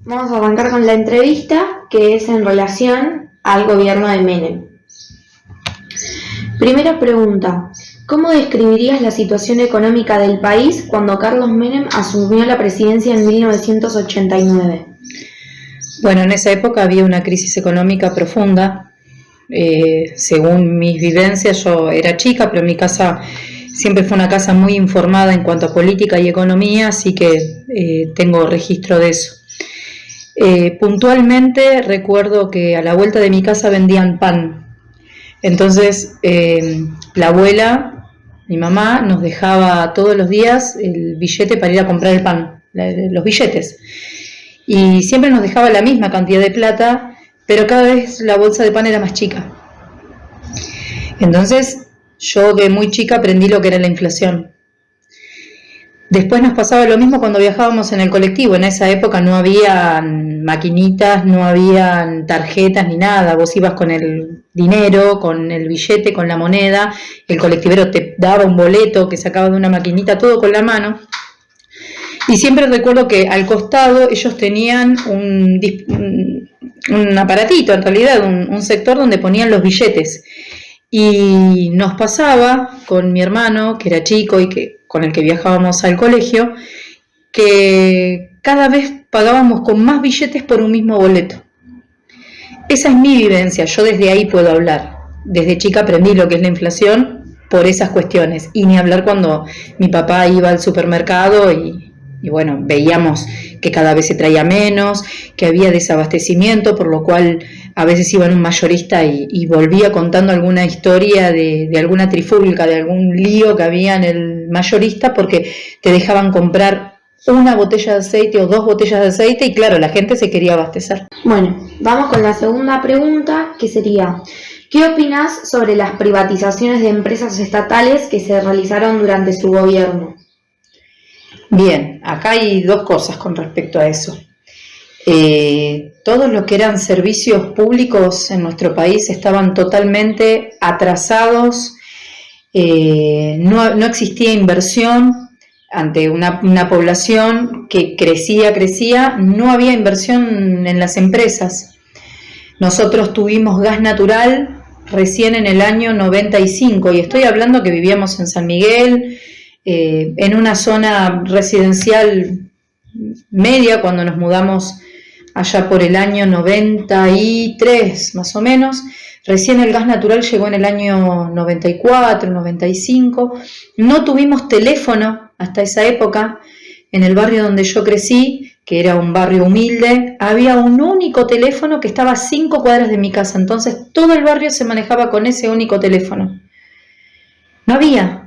Vamos a arrancar con la entrevista, que es en relación al gobierno de Menem. Primera pregunta: ¿cómo describirías la situación económica del país cuando Carlos Menem asumió la presidencia en 1989? Bueno, en esa época había una crisis económica profunda. Según mis vivencias, yo era chica, pero mi casa siempre fue una casa muy informada en cuanto a política y economía, así que tengo registro de eso. Puntualmente recuerdo que a la vuelta de mi casa vendían pan. Entonces la abuela, mi mamá, nos dejaba todos los días el billete para ir a comprar el pan, los billetes. Y siempre nos dejaba la misma cantidad de plata, pero cada vez la bolsa de pan era más chica. Entonces yo de muy chica aprendí lo que era la inflación. Después nos pasaba lo mismo cuando viajábamos en el colectivo. En esa época no había maquinitas, no había tarjetas ni nada. Vos ibas con el dinero, con el billete, con la moneda. El colectivero te daba un boleto que sacaba de una maquinita, todo con la mano. Y siempre recuerdo que al costado ellos tenían un aparatito, en realidad, un sector donde ponían los billetes. Y nos pasaba con mi hermano, que era chico y con el que viajábamos al colegio, que cada vez pagábamos con más billetes por un mismo boleto. Esa es mi vivencia, yo desde ahí puedo hablar. Desde chica aprendí lo que es la inflación por esas cuestiones. Y ni hablar cuando mi papá iba al supermercado y bueno, veíamos que cada vez se traía menos, que había desabastecimiento, por lo cual a veces iba un mayorista y volvía contando alguna historia de alguna trifulca, de algún lío que había en el mayorista, porque te dejaban comprar una botella de aceite o 2 botellas de aceite y claro, la gente se quería abastecer. Bueno, vamos con la segunda pregunta, que sería: ¿qué opinas sobre las privatizaciones de empresas estatales que se realizaron durante su gobierno? Bien, acá hay 2 cosas con respecto a eso. Todos los que eran servicios públicos en nuestro país estaban totalmente atrasados, no existía inversión ante una población que crecía, no había inversión en las empresas. Nosotros tuvimos gas natural recién en el año 95 y estoy hablando que vivíamos en San Miguel, en una zona residencial media cuando nos mudamos allá por el año 93 más o menos. Recién el gas natural llegó en el año 94, 95. No tuvimos teléfono hasta esa época. En el barrio donde yo crecí, que era un barrio humilde, había un único teléfono que estaba a 5 cuadras de mi casa. Entonces todo el barrio se manejaba con ese único teléfono. No había.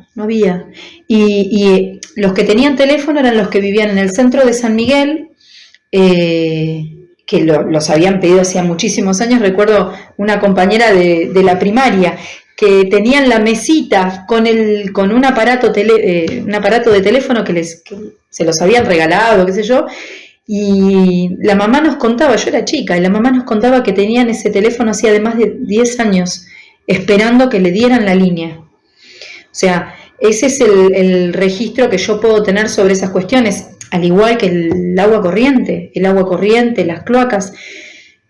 Y los que tenían teléfono eran los que vivían en el centro de San Miguel, que los habían pedido hacía muchísimos años. Recuerdo una compañera de la primaria que tenían la mesita con un aparato de teléfono que se los habían regalado, qué sé yo, y la mamá nos contaba, yo era chica, y la mamá nos contaba que tenían ese teléfono hacía de más de 10 años esperando que le dieran la línea. O sea, ese es el registro que yo puedo tener sobre esas cuestiones, al igual que el agua corriente, las cloacas.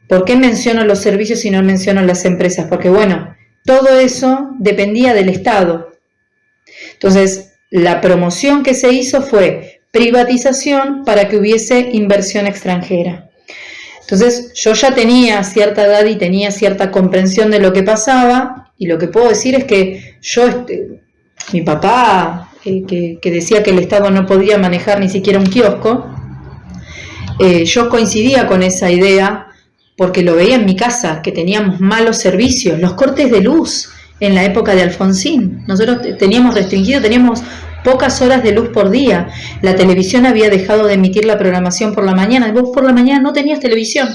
¿Por qué menciono los servicios y no menciono las empresas? Porque bueno, todo eso dependía del Estado. Entonces, la promoción que se hizo fue privatización para que hubiese inversión extranjera. Entonces, yo ya tenía cierta edad y tenía cierta comprensión de lo que pasaba, y lo que puedo decir es que mi papá, que decía que el Estado no podía manejar ni siquiera un kiosco, yo coincidía con esa idea porque lo veía en mi casa, que teníamos malos servicios, los cortes de luz en la época de Alfonsín. Nosotros teníamos pocas horas de luz por día. La televisión había dejado de emitir la programación por la mañana. Vos por la mañana no tenías televisión.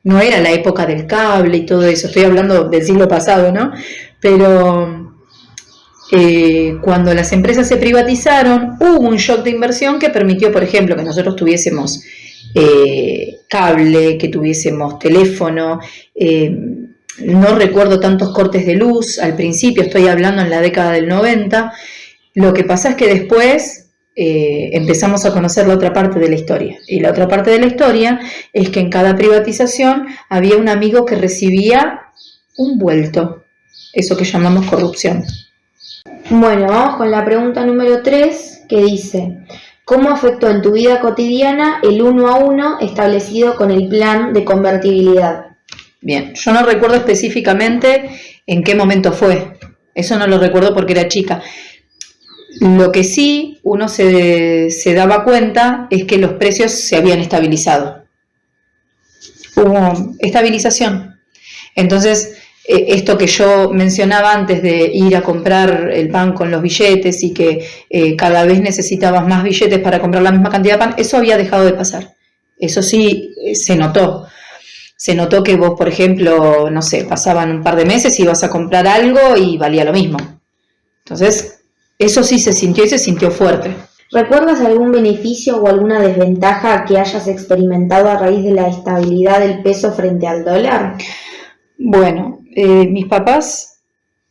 No era la época del cable y todo eso. Estoy hablando del siglo pasado, ¿no? Pero cuando las empresas se privatizaron, hubo un shock de inversión que permitió, por ejemplo, que nosotros tuviésemos cable, que tuviésemos teléfono. No recuerdo tantos cortes de luz al principio, estoy hablando en la década del 90. Lo que pasa es que después empezamos a conocer la otra parte de la historia. Y la otra parte de la historia es que en cada privatización había un amigo que recibía un vuelto, eso que llamamos corrupción. Bueno, vamos con la pregunta número 3, que dice: ¿cómo afectó en tu vida cotidiana el 1 a 1 establecido con el plan de convertibilidad? Bien, yo no recuerdo específicamente en qué momento fue, eso no lo recuerdo porque era chica. Lo que sí uno se daba cuenta es que los precios se habían estabilizado. Hubo estabilización. Entonces, esto que yo mencionaba antes de ir a comprar el pan con los billetes y que cada vez necesitabas más billetes para comprar la misma cantidad de pan, eso había dejado de pasar. Eso sí se notó. Se notó que vos, por ejemplo, no sé, pasaban un par de meses y ibas a comprar algo y valía lo mismo. Entonces, eso sí se sintió y se sintió fuerte. ¿Recuerdas algún beneficio o alguna desventaja que hayas experimentado a raíz de la estabilidad del peso frente al dólar? Bueno, mis papás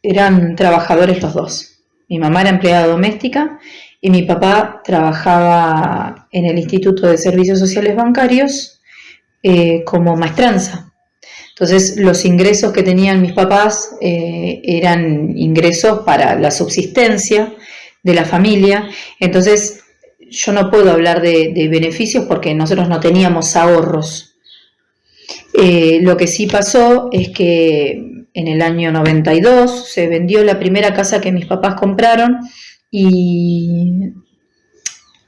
eran trabajadores los dos. Mi mamá era empleada doméstica y mi papá trabajaba en el Instituto de Servicios Sociales Bancarios como maestranza. Entonces, los ingresos que tenían mis papás eran ingresos para la subsistencia de la familia. Entonces, yo no puedo hablar de beneficios porque nosotros no teníamos ahorros. Lo que sí pasó es que en el año 92 se vendió la primera casa que mis papás compraron y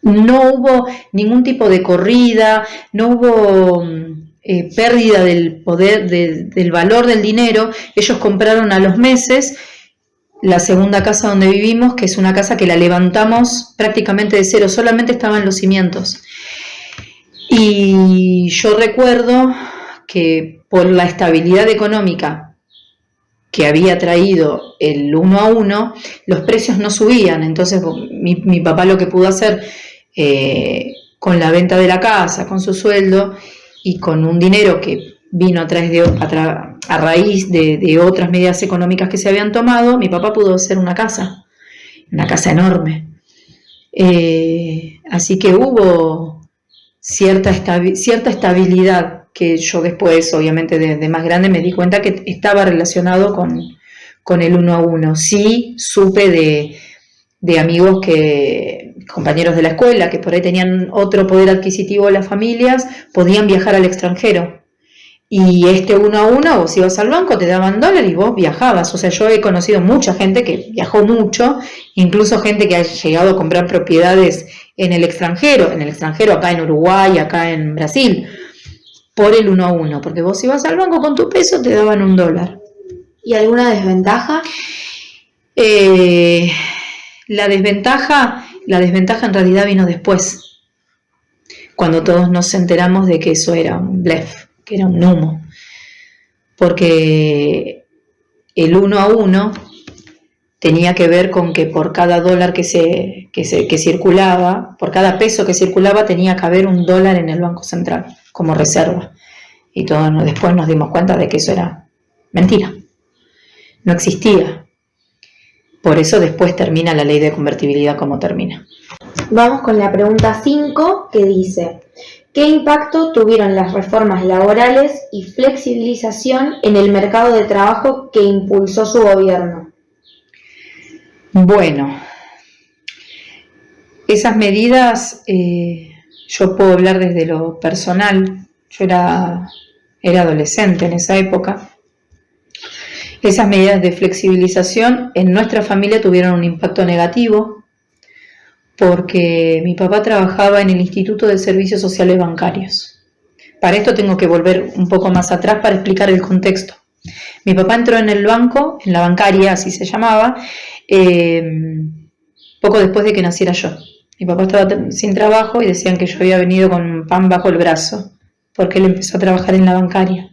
no hubo ningún tipo de corrida, no hubo pérdida del poder, del valor del dinero. Ellos compraron a los meses la segunda casa donde vivimos, que es una casa que la levantamos prácticamente de cero, solamente estaban los cimientos. Y yo recuerdo que por la estabilidad económica que había traído el 1 a 1, los precios no subían. Entonces mi papá lo que pudo hacer con la venta de la casa, con su sueldo y con un dinero que vino a raíz de otras medidas económicas que se habían tomado, mi papá pudo hacer una casa enorme. Así que hubo cierta estabilidad que yo después, obviamente de más grande, me di cuenta que estaba relacionado con el 1 a 1. Sí supe de amigos compañeros de la escuela, que por ahí tenían otro poder adquisitivo las familias, podían viajar al extranjero. Y 1 a 1, vos ibas al banco, te daban dólares y vos viajabas. O sea, yo he conocido mucha gente que viajó mucho, incluso gente que ha llegado a comprar propiedades en el extranjero, acá en Uruguay, acá en Brasil, por el 1 a 1, porque vos ibas al banco con tu peso, te daban $1. ¿Y alguna desventaja? La desventaja en realidad vino después, cuando todos nos enteramos de que eso era un bluff, que era un humo, porque el 1 a 1 tenía que ver con que por cada dólar que circulaba, por cada peso que circulaba, tenía que haber $1 en el Banco Central como reserva. Y todos después nos dimos cuenta de que eso era mentira, no existía. Por eso después termina la ley de convertibilidad como termina. Vamos con la pregunta 5, que dice: ¿qué impacto tuvieron las reformas laborales y flexibilización en el mercado de trabajo que impulsó su gobierno? Bueno, esas medidas, yo puedo hablar desde lo personal. Yo era adolescente en esa época. Esas medidas de flexibilización en nuestra familia tuvieron un impacto negativo porque mi papá trabajaba en el Instituto de Servicios Sociales Bancarios. Para esto tengo que volver un poco más atrás para explicar el contexto. Mi papá entró en el banco, en la bancaria, así se llamaba, poco después de que naciera yo. Mi papá estaba sin trabajo y decían que yo había venido con pan bajo el brazo porque él empezó a trabajar en la bancaria.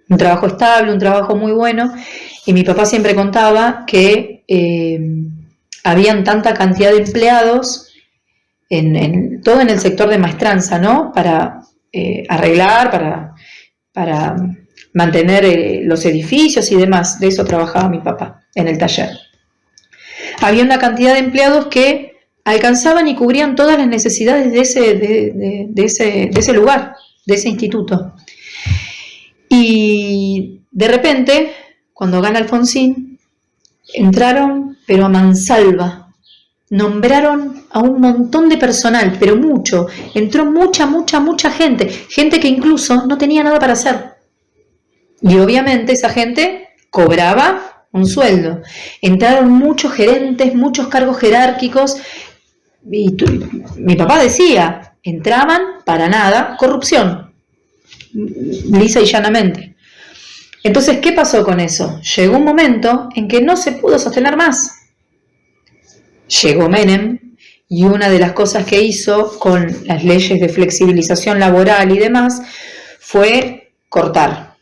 Un trabajo estable, un trabajo muy bueno, y mi papá siempre contaba que habían tanta cantidad de empleados todo en el sector de maestranza, ¿no? Para arreglar, para mantener los edificios y demás. De eso trabajaba mi papá en el taller. Había una cantidad de empleados que alcanzaban y cubrían todas las necesidades de ese lugar, de ese instituto. Y de repente, cuando gana Alfonsín, entraron, pero a mansalva. Nombraron a un montón de personal, pero mucho. Entró mucha gente. Gente que incluso no tenía nada para hacer. Y obviamente esa gente cobraba un sueldo. Entraron muchos gerentes, muchos cargos jerárquicos. Y mi papá decía, entraban para nada, corrupción. Lisa y llanamente. Entonces, ¿qué pasó con eso? Llegó un momento en que no se pudo sostener más. Llegó Menem y una de las cosas que hizo con las leyes de flexibilización laboral y demás fue cortar.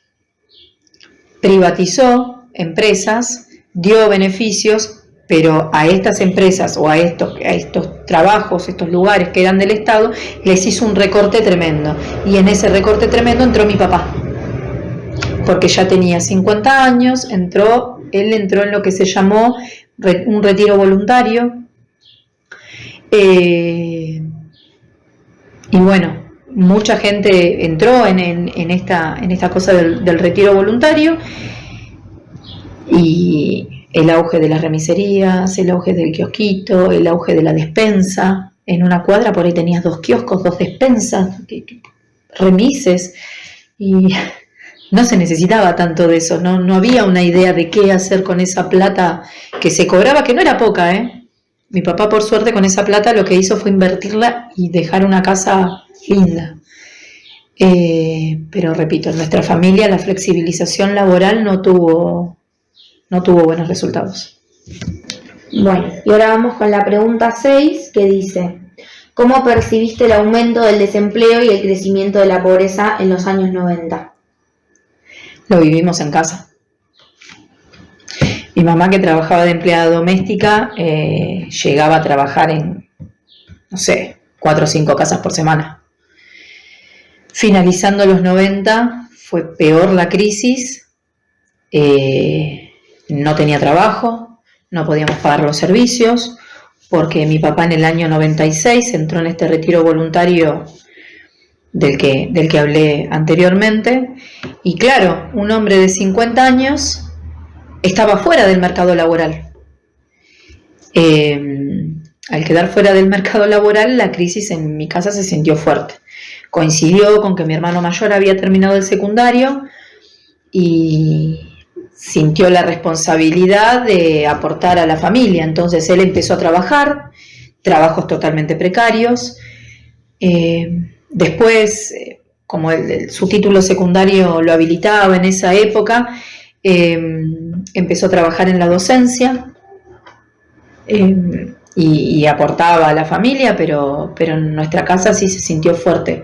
Privatizó empresas, dio beneficios, pero a estas empresas o a estos trabajos, estos lugares que eran del Estado, les hizo un recorte tremendo. Y en ese recorte tremendo entró mi papá, porque ya tenía 50 años, él entró en lo que se llamó un retiro voluntario. Y bueno, mucha gente entró en esta cosa del retiro voluntario, y el auge de las remiserías, el auge del kiosquito, el auge de la despensa. En una cuadra por ahí tenías 2 kioscos, 2 despensas, remises, y no se necesitaba tanto de eso, no había una idea de qué hacer con esa plata que se cobraba, que no era poca, Mi papá, por suerte, con esa plata lo que hizo fue invertirla y dejar una casa linda. Pero repito, en nuestra familia la flexibilización laboral no tuvo buenos resultados. Bueno, y ahora vamos con la pregunta 6, que dice: ¿cómo percibiste el aumento del desempleo y el crecimiento de la pobreza en los años 90? Lo vivimos en casa. Mi mamá, que trabajaba de empleada doméstica, llegaba a trabajar en, 4 o 5 casas por semana. Finalizando los 90, fue peor la crisis. No tenía trabajo, no podíamos pagar los servicios, porque mi papá en el año 96 entró en este retiro voluntario del que hablé anteriormente. Y claro, un hombre de 50 años estaba fuera del mercado laboral. Al quedar fuera del mercado laboral, la crisis en mi casa se sintió fuerte. Coincidió con que mi hermano mayor había terminado el secundario y sintió la responsabilidad de aportar a la familia. Entonces él empezó a trabajar, trabajos totalmente precarios. Después, como su título secundario lo habilitaba en esa época, empezó a trabajar en la docencia y aportaba a la familia, pero en nuestra casa sí se sintió fuerte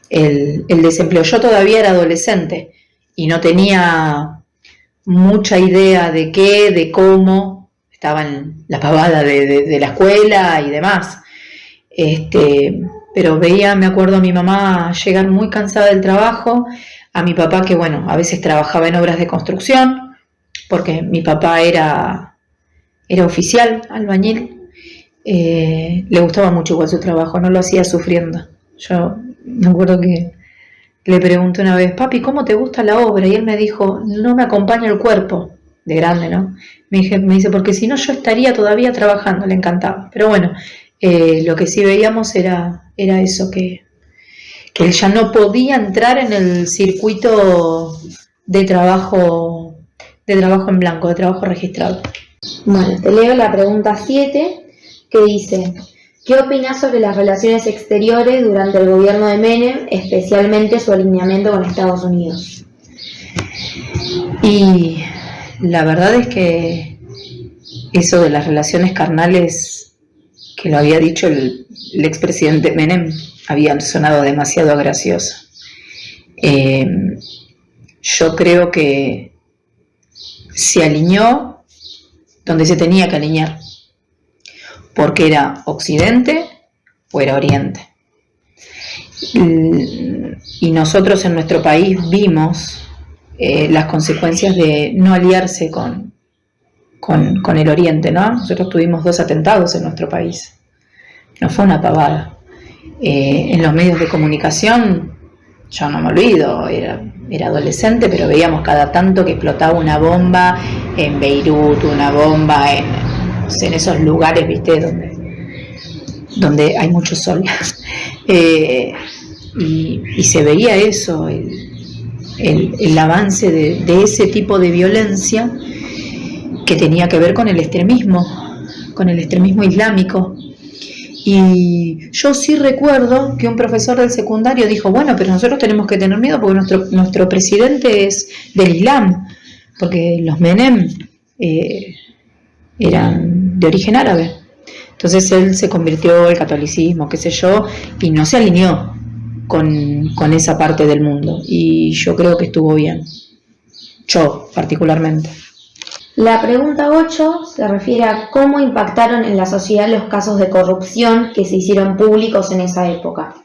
el desempleo. Yo todavía era adolescente y no tenía mucha idea de cómo estaban la pavada de la escuela y demás. Pero me acuerdo a mi mamá llegar muy cansada del trabajo, a mi papá que, a veces trabajaba en obras de construcción, porque mi papá era oficial, albañil. Le gustaba mucho igual su trabajo, no lo hacía sufriendo. Yo me acuerdo que le pregunté una vez: papi, ¿cómo te gusta la obra? Y él me dijo: no me acompaña el cuerpo. De grande, ¿no? Me dice, porque si no yo estaría todavía trabajando. Le encantaba. Pero bueno, lo que sí veíamos era eso, que él ya no podía entrar en el circuito de trabajo en blanco, de trabajo registrado. Bueno, te leo la pregunta 7, que dice: ¿qué opinas sobre las relaciones exteriores durante el gobierno de Menem, especialmente su alineamiento con Estados Unidos? Y la verdad es que eso de las relaciones carnales, que lo había dicho el expresidente Menem, había sonado demasiado gracioso. Yo creo que se alineó donde se tenía que alinear, porque era Occidente o era Oriente. Y nosotros en nuestro país vimos las consecuencias de no aliarse con el Oriente, ¿no? Nosotros tuvimos 2 atentados en nuestro país. no fue una pavada. En los medios de comunicación, yo no me olvido, era adolescente, pero veíamos cada tanto que explotaba una bomba en Beirut, una bomba en esos lugares, ¿viste? Donde hay mucho sol. Y se veía eso, el avance de ese tipo de violencia que tenía que ver con el extremismo islámico. Y yo sí recuerdo que un profesor del secundario dijo, bueno, pero nosotros tenemos que tener miedo porque nuestro presidente es del Islam, porque los Menem eran de origen árabe. Entonces él se convirtió al catolicismo, qué sé yo, y no se alineó con esa parte del mundo. Y yo creo que estuvo bien. Yo, particularmente. La pregunta 8 se refiere a cómo impactaron en la sociedad los casos de corrupción que se hicieron públicos en esa época.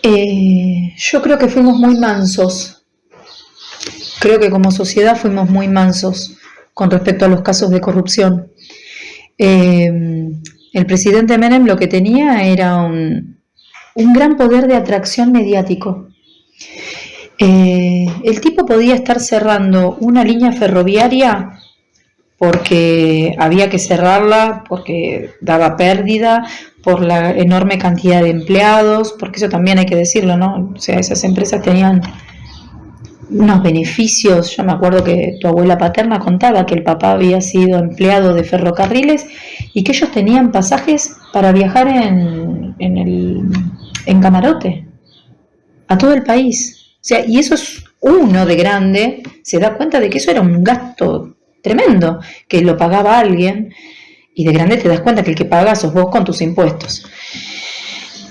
Yo creo que fuimos muy mansos. Creo que como sociedad fuimos muy mansos con respecto a los casos de corrupción. El presidente Menem lo que tenía era un gran poder de atracción mediático. El tipo podía estar cerrando una línea ferroviaria porque había que cerrarla, porque daba pérdida, por la enorme cantidad de empleados, porque eso también hay que decirlo, ¿no? O sea, esas empresas tenían unos beneficios. Yo me acuerdo que tu abuela paterna contaba que el papá había sido empleado de ferrocarriles y que ellos tenían pasajes para viajar en camarote a todo el país. O sea, y eso es uno de grande, se da cuenta de que eso era un gasto tremendo, que lo pagaba alguien, y de grande te das cuenta que el que paga sos vos con tus impuestos.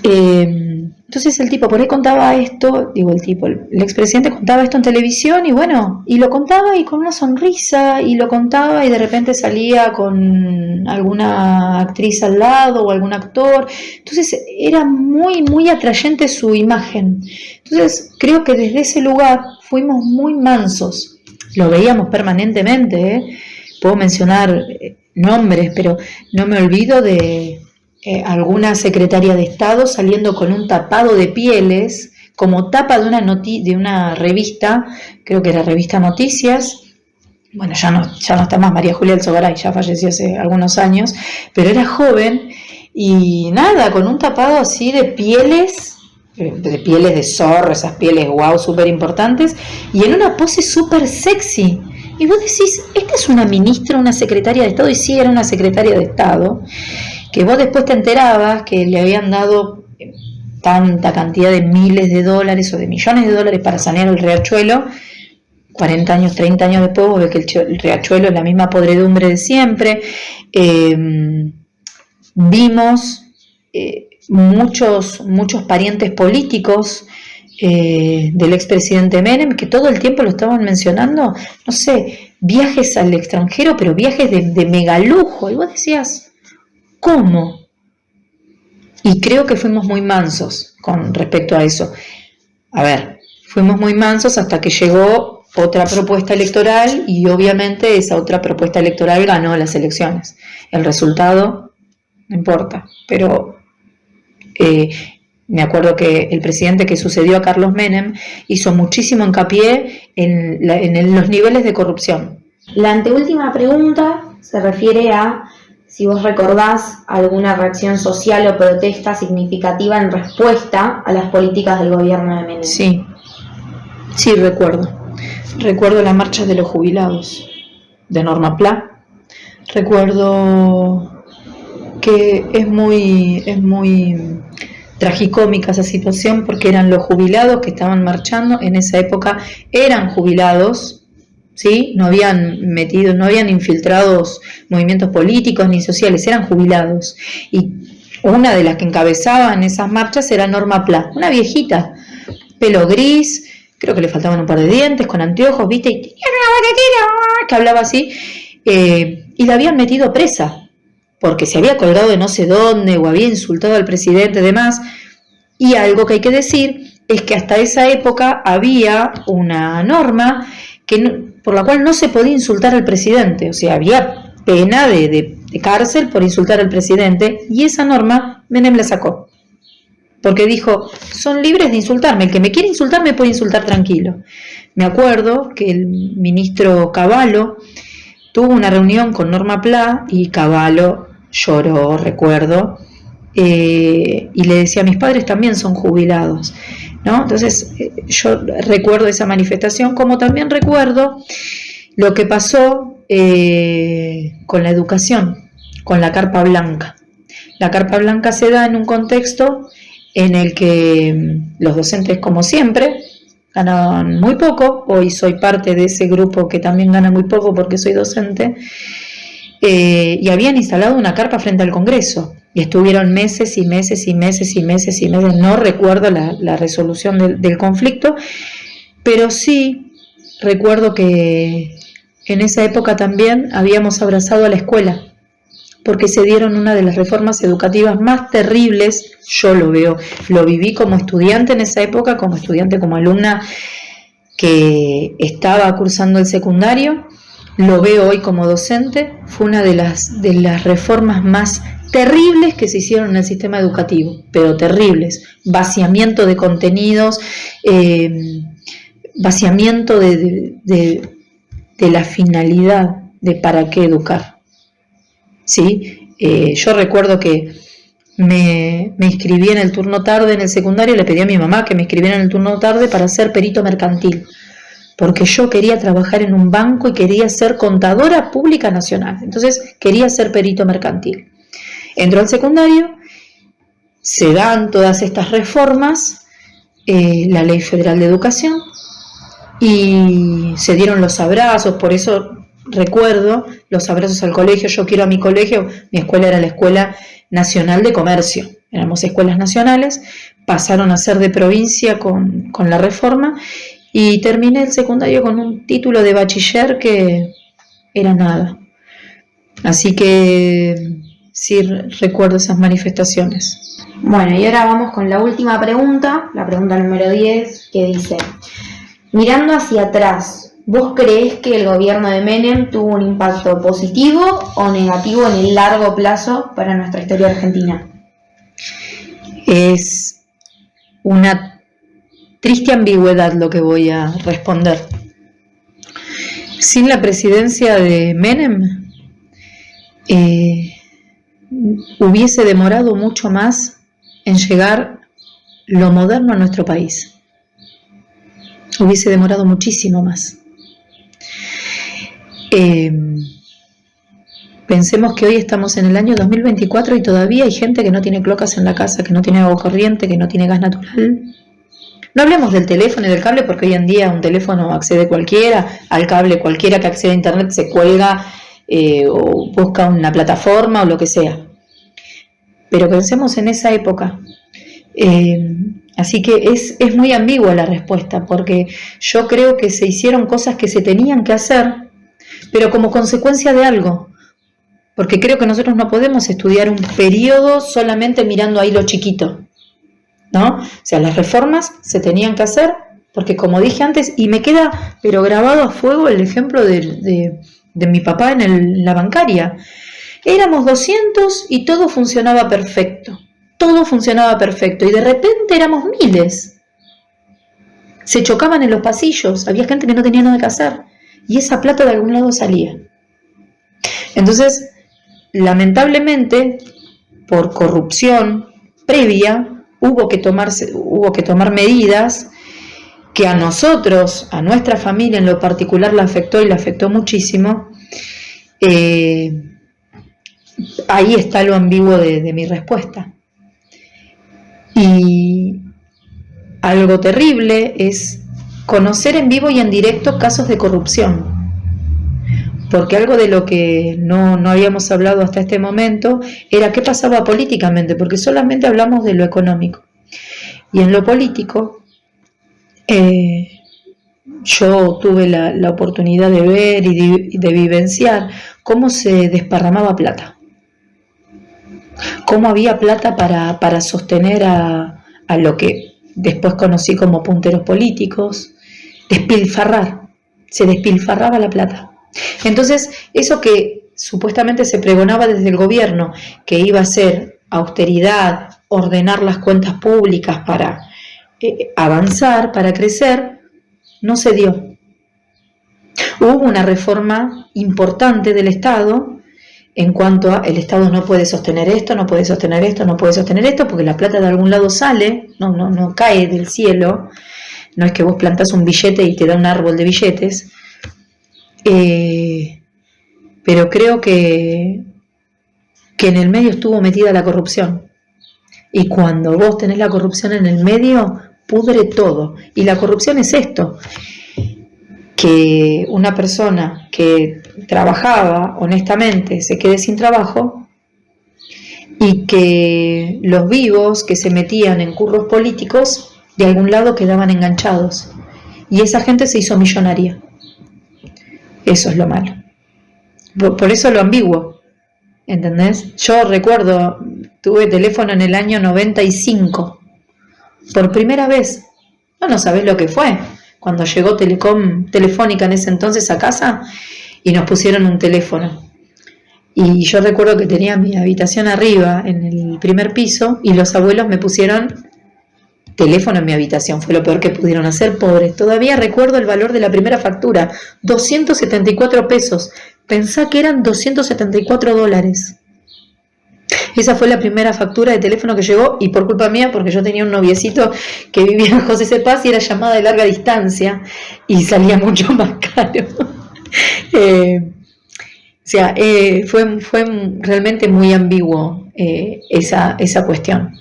Entonces el tipo por ahí contaba esto, el expresidente contaba esto en televisión y bueno, y lo contaba y con una sonrisa, y lo contaba y de repente salía con alguna actriz al lado o algún actor. Entonces era muy, muy atrayente su imagen. Entonces creo que desde ese lugar fuimos muy mansos, lo veíamos permanentemente, Puedo mencionar nombres, pero no me olvido de alguna secretaria de Estado saliendo con un tapado de pieles como tapa de una revista, creo que era Revista Noticias. Bueno, ya no está más María Julia Alzogaray, ya falleció hace algunos años, pero era joven y nada, con un tapado así de pieles de zorro, esas pieles wow, súper importantes, y en una pose súper sexy. Y vos decís, esta es una ministra, una secretaria de Estado, y sí era una secretaria de Estado, que vos después te enterabas que le habían dado tanta cantidad de miles de dólares o de millones de dólares para sanear el riachuelo. 40 años, 30 años después vos ves que el riachuelo es la misma podredumbre de siempre. Vimos muchos parientes políticos del expresidente Menem que todo el tiempo lo estaban mencionando, no sé, viajes al extranjero, pero viajes de megalujo, y vos decías, ¿cómo? Y creo que fuimos muy mansos con respecto a eso. A ver, fuimos muy mansos hasta que llegó otra propuesta electoral y obviamente esa otra propuesta electoral ganó las elecciones. El resultado no importa, pero me acuerdo que el presidente que sucedió a Carlos Menem hizo muchísimo hincapié en los niveles de corrupción. La anteúltima pregunta se refiere a si vos recordás alguna reacción social o protesta significativa en respuesta a las políticas del gobierno de Menem. Sí, recuerdo la marcha de los jubilados de Norma Pla. Recuerdo que es muy tragicómica esa situación, porque eran los jubilados que estaban marchando. En esa época eran jubilados, ¿sí? No habían infiltrado movimientos políticos ni sociales, eran jubilados. Y una de las que encabezaban esas marchas era Norma Pla, una viejita, pelo gris, creo que le faltaban un par de dientes, con anteojos, ¿viste? Y que hablaba así, y la habían metido presa porque se había colgado de no sé dónde o había insultado al presidente y demás. Y algo que hay que decir es que hasta esa época había una norma por la cual no se podía insultar al presidente, o sea, había pena de de cárcel por insultar al presidente, y esa norma Menem la sacó. Porque dijo, son libres de insultarme, el que me quiere insultar me puede insultar tranquilo. Me acuerdo que el ministro Cavallo tuvo una reunión con Norma Pla y Cavallo lloró, recuerdo, y le decía, mis padres también son jubilados, ¿no? Entonces yo recuerdo esa manifestación, como también recuerdo lo que pasó con la educación, con la Carpa Blanca. La Carpa Blanca se da en un contexto en el que los docentes, como siempre, ganaban muy poco. Hoy soy parte de ese grupo que también gana muy poco porque soy docente, y habían instalado una carpa frente al Congreso y estuvieron meses y meses y meses y meses y meses. No recuerdo la resolución del conflicto, pero sí recuerdo que en esa época también habíamos abrazado a la escuela, porque se dieron una de las reformas educativas más terribles. Yo lo veo, lo viví como estudiante en esa época, como estudiante, como alumna que estaba cursando el secundario, lo veo hoy como docente. Fue una de las reformas más terribles que se hicieron en el sistema educativo, pero terribles. Vaciamiento de contenidos, vaciamiento de la finalidad de para qué educar. ¿Sí? Yo recuerdo que me inscribí en el turno tarde en el secundario, le pedí a mi mamá que me inscribiera en el turno tarde para ser perito mercantil, porque yo quería trabajar en un banco y quería ser contadora pública nacional. Entonces quería ser perito mercantil. Entro al secundario, se dan todas estas reformas, la Ley Federal de Educación, y se dieron los abrazos. Por eso recuerdo los abrazos al colegio. Yo quiero a mi colegio, mi escuela era la Escuela Nacional de Comercio, éramos escuelas nacionales, pasaron a ser de provincia con la reforma, y terminé el secundario con un título de bachiller que era nada. Así que sí recuerdo esas manifestaciones. Bueno, y ahora vamos con la última pregunta, la pregunta número 10, que dice: mirando hacia atrás, ¿vos creés que el gobierno de Menem tuvo un impacto positivo o negativo en el largo plazo para nuestra historia argentina? Es una triste ambigüedad lo que voy a responder. Sin la presidencia de Menem, hubiese demorado mucho más en llegar lo moderno a nuestro país. Hubiese demorado muchísimo más. Pensemos que hoy estamos en el año 2024 y todavía hay gente que no tiene cloacas en la casa, que no tiene agua corriente, que no tiene gas natural. No hablemos del teléfono y del cable, porque hoy en día un teléfono accede cualquiera, al cable cualquiera que accede a internet se cuelga o busca una plataforma o lo que sea. Pero pensemos en esa época. Así que es muy ambigua la respuesta, porque yo creo que se hicieron cosas que se tenían que hacer, pero como consecuencia de algo. Porque creo que nosotros no podemos estudiar un periodo solamente mirando ahí lo chiquito, ¿no? O sea, las reformas se tenían que hacer, porque como dije antes, y me queda pero grabado a fuego el ejemplo de mi papá en la bancaria. Éramos 200 y todo funcionaba perfecto. Todo funcionaba perfecto y de repente éramos miles. Se chocaban en los pasillos, había gente que no tenía nada que hacer y esa plata de algún lado salía. Entonces, lamentablemente, por corrupción previa, hubo que tomar medidas que a nosotros, a nuestra familia en lo particular, la afectó y la afectó muchísimo. Ahí está lo ambiguo de mi respuesta. Y algo terrible es conocer en vivo y en directo casos de corrupción. Porque algo de lo que no habíamos hablado hasta este momento era qué pasaba políticamente, porque solamente hablamos de lo económico. Y en lo político, yo tuve la oportunidad de ver y de vivenciar cómo se desparramaba plata. Cómo había plata para sostener a lo que después conocí como punteros políticos, despilfarrar, se despilfarraba la plata. Entonces, eso que supuestamente se pregonaba desde el gobierno que iba a ser austeridad, ordenar las cuentas públicas para avanzar, para crecer, no se dio. Hubo una reforma importante del Estado en cuanto a el Estado no puede sostener esto, no puede sostener esto, no puede sostener esto, porque la plata de algún lado sale, no cae del cielo, no es que vos plantás un billete y te da un árbol de billetes, pero creo que en el medio estuvo metida la corrupción. Y cuando vos tenés la corrupción en el medio, pudre todo. Y la corrupción es esto, que una persona que trabajaba honestamente se quede sin trabajo y que los vivos que se metían en curros políticos de algún lado quedaban enganchados. Y esa gente se hizo millonaria. Eso es lo malo. Por eso lo ambiguo, ¿entendés? Yo recuerdo, tuve teléfono en el año 95, por primera vez. No sabés lo que fue, cuando llegó Telefónica en ese entonces a casa y nos pusieron un teléfono. Y yo recuerdo que tenía mi habitación arriba, en el primer piso, y los abuelos me pusieron teléfono en mi habitación. Fue lo peor que pudieron hacer, pobres. Todavía recuerdo el valor de la primera factura, 274 pesos. Pensá que eran 274 dólares. Esa fue la primera factura de teléfono que llegó, y por culpa mía, porque yo tenía un noviecito que vivía en José C. Paz y era llamada de larga distancia y salía mucho más caro. Fue realmente muy ambiguo esa cuestión.